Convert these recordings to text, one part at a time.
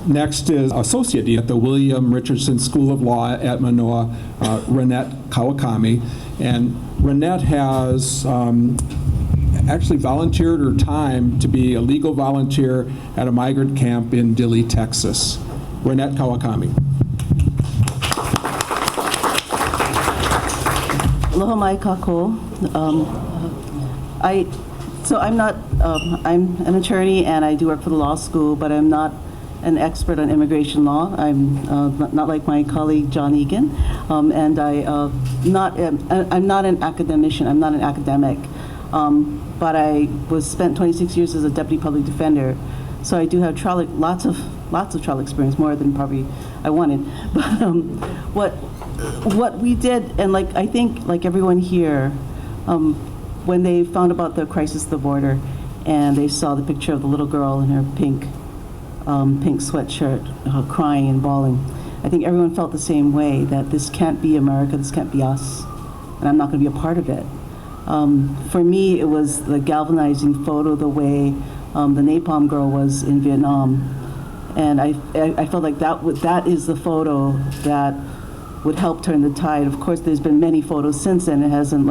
Next is Associate Dean at the William Richardson School of Law at Manoa, Ronette Kawakami. And Ronette has actually volunteered her time to be a legal volunteer at a migrant camp in Dilley, Texas. Ronette Kawakami. Aloha mai kako. I'm an attorney and I do work for the law school, but I'm not an expert on immigration law. I'm not like my colleague John Egan, and I'm not an academician. I'm not an academic, but I spent 26 years as a deputy public defender, so I do have lots of trial experience, more than probably I wanted. But what we did, and I think like everyone here, when they found about the crisis at the border, and they saw the picture of the little girl in her pink sweatshirt, crying and bawling, I think everyone felt the same way, that this can't be America, this can't be us, and I'm not going to be a part of it. For me, it was the galvanizing photo, the way the napalm girl was in Vietnam, and I felt like that is the photo that would help turn the tide. Of course, there's been many photos since then. It hasn't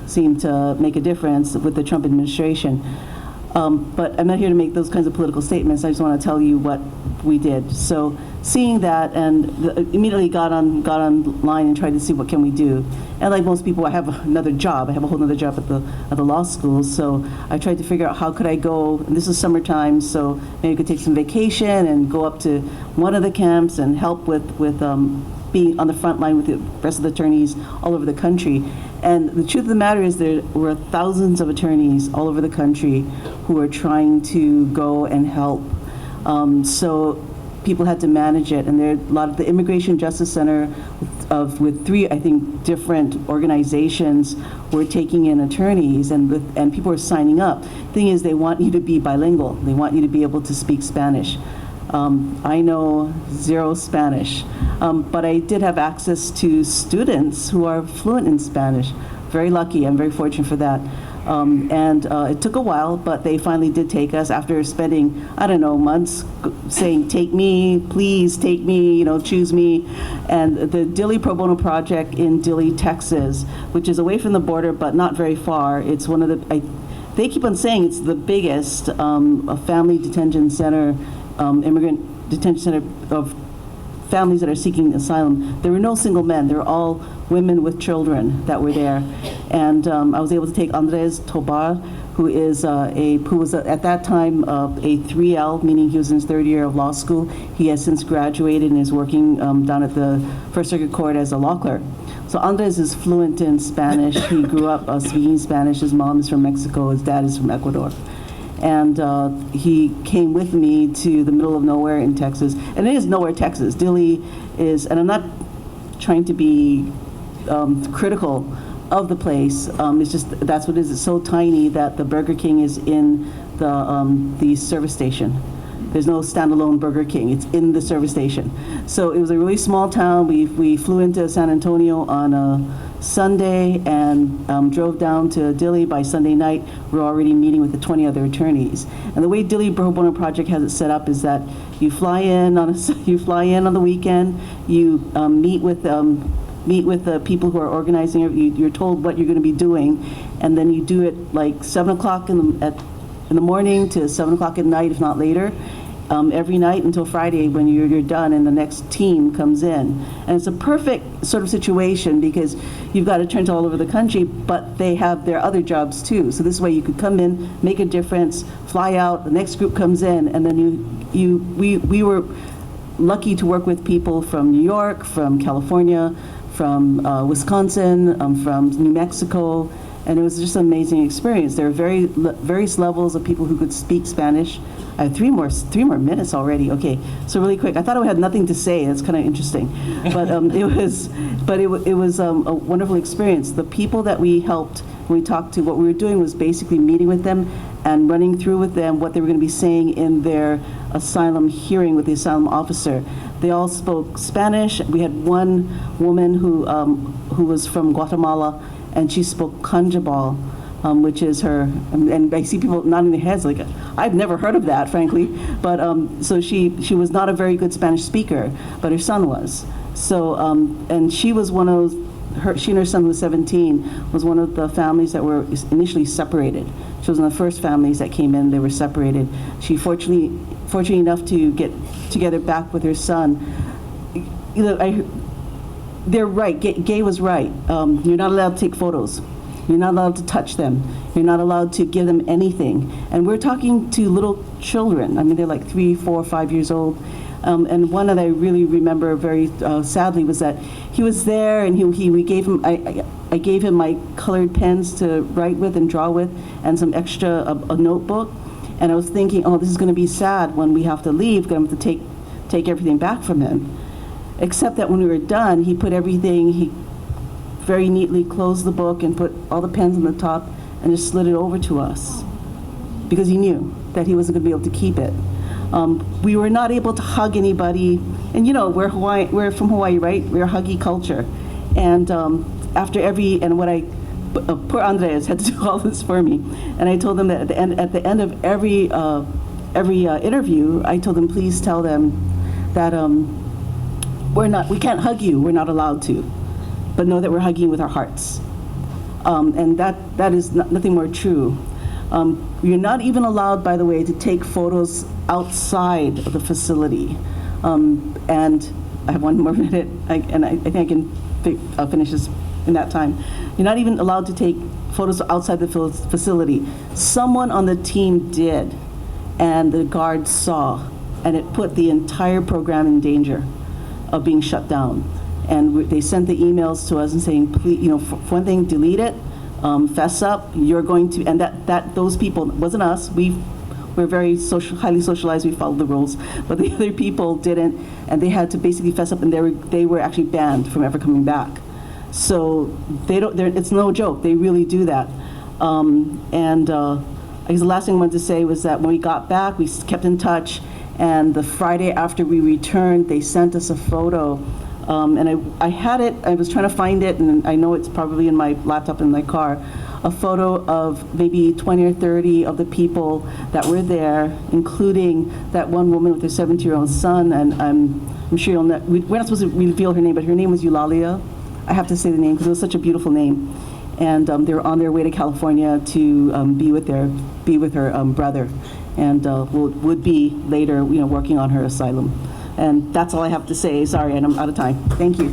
seemed to make a difference with the Trump administration. But I'm not here to make those kinds of political statements. I just want to tell you what we did. So seeing that, and immediately got online and tried to see what can we do. And like most people, I have another job. I have a whole other job at the law school. So I tried to figure out how could I go. And this is summertime, so maybe I could take some vacation and go up to one of the camps and help with being on the front line with the rest of the attorneys all over the country. And the truth of the matter is there were thousands of attorneys all over the country who are trying to go and help. So people had to manage it. And there are a lot of the Immigration Justice Center with three, I think, different organizations were taking in attorneys, and people are signing up. The thing is, they want you to be bilingual. They want you to be able to speak Spanish. I know zero Spanish, but I did have access to students who are fluent in Spanish. Very lucky, I'm very fortunate for that. And it took a while, but they finally did take us after spending, I don't know, months saying, take me, please take me, choose me. And the Dilley Pro Bono Project in Dilley, Texas, which is away from the border, but not very far. It's one of they keep on saying it's the biggest family detention center, immigrant detention center of families that are seeking asylum. There were no single men. They were all women with children that were there. And I was able to take Andres Tobar, who was at that time a 3L, meaning he was in his third year of law school. He has since graduated and is working down at the First Circuit Court as a law clerk. So Andres is fluent in Spanish. He grew up speaking Spanish. His mom is from Mexico. His dad is from Ecuador. And he came with me to the middle of nowhere in Texas. And it is nowhere, Texas. Dilley is, and I'm not trying to be critical of the place. It's just, that's what it is. It's so tiny that the Burger King is in the service station. There's no standalone Burger King. It's in the service station. So it was a really small town. We flew into San Antonio on a Sunday and drove down to Dilley. By Sunday night, we're already meeting with the 20 other attorneys. And the way Dilley Pro Bono Project has it set up is that you fly in on the weekend. You meet with the people who are organizing it. You're told what you're going to be doing, and then you do it like 7 o'clock in the morning to 7 o'clock at night, if not later. Every night until Friday when you're done and the next team comes in. And it's a perfect sort of situation because you've got attorneys all over the country, but they have their other jobs too. So this way you could come in, make a difference, fly out, the next group comes in, and then we were lucky to work with people from New York, from California, from Wisconsin, from New Mexico, and it was just an amazing experience. There are various levels of people who could speak Spanish. I have three more minutes already. Okay, so really quick. I thought I had nothing to say. That's kind of interesting, but it was a wonderful experience. The people that we helped, when we talked to, what we were doing was basically meeting with them and running through with them what they were going to be saying in their asylum hearing with the asylum officer. They all spoke Spanish. We had one woman who was from Guatemala, and she spoke Kanjabal, which is her, and I see people nodding their heads like, I've never heard of that, frankly. But so she was not a very good Spanish speaker, but her son was. So, and she was one of she and her son, who was 17, was one of the families that were initially separated. She was one of the first families that came in. They were separated. She fortunately enough to get together back with her son. You know, they're right. Gay was right. You're not allowed to take photos. You're not allowed to touch them. You're not allowed to give them anything. And we're talking to little children. I mean, they're like 3, 4, 5 years old. And one that I really remember very sadly was that he was there, and we gave him, I gave him my colored pens to write with and draw with, and some extra, a notebook. And I was thinking, oh, this is going to be sad when we have to leave, going to have to take everything back from him. Except that when we were done, he put everything, he very neatly closed the book and put all the pens on the top and just slid it over to us, because he knew that he wasn't going to be able to keep it. We were not able to hug anybody, and you know, we're from Hawaii, right? We're a huggy culture. And after every, and what poor Andres had to do all this for me, and I told them that at the end of every interview, I told them, please tell them that we can't hug you, we're not allowed to, but know that we're hugging with our hearts. And that is nothing more true. You're not even allowed, by the way, to take photos outside of the facility. And I have one more minute, and I think I can finish this in that time. You're not even allowed to take photos outside the facility. Someone on the team did, and the guards saw, and it put the entire program in danger of being shut down. And they sent the emails to us and saying, please, you know, for one thing, delete it, fess up, you're going to, and that those people, wasn't us, we're very highly socialized, we followed the rules, but the other people didn't, and they had to basically fess up, and they were actually banned from ever coming back. So it's no joke, they really do that. I guess the last thing I wanted to say was that when we got back, we kept in touch, and the Friday after we returned, they sent us a photo. And I had it, I was trying to find it, and I know it's probably in my laptop in my car, a photo of maybe 20 or 30 of the people that were there, including that one woman with her 17-year-old son, and I'm sure you'll know, we're not supposed to reveal her name, but her name was Eulalia. I have to say the name because it was such a beautiful name. And they were on their way to California to be with her brother, and would be later, you know, working on her asylum. And that's all I have to say. Sorry, and I'm out of time. Thank you.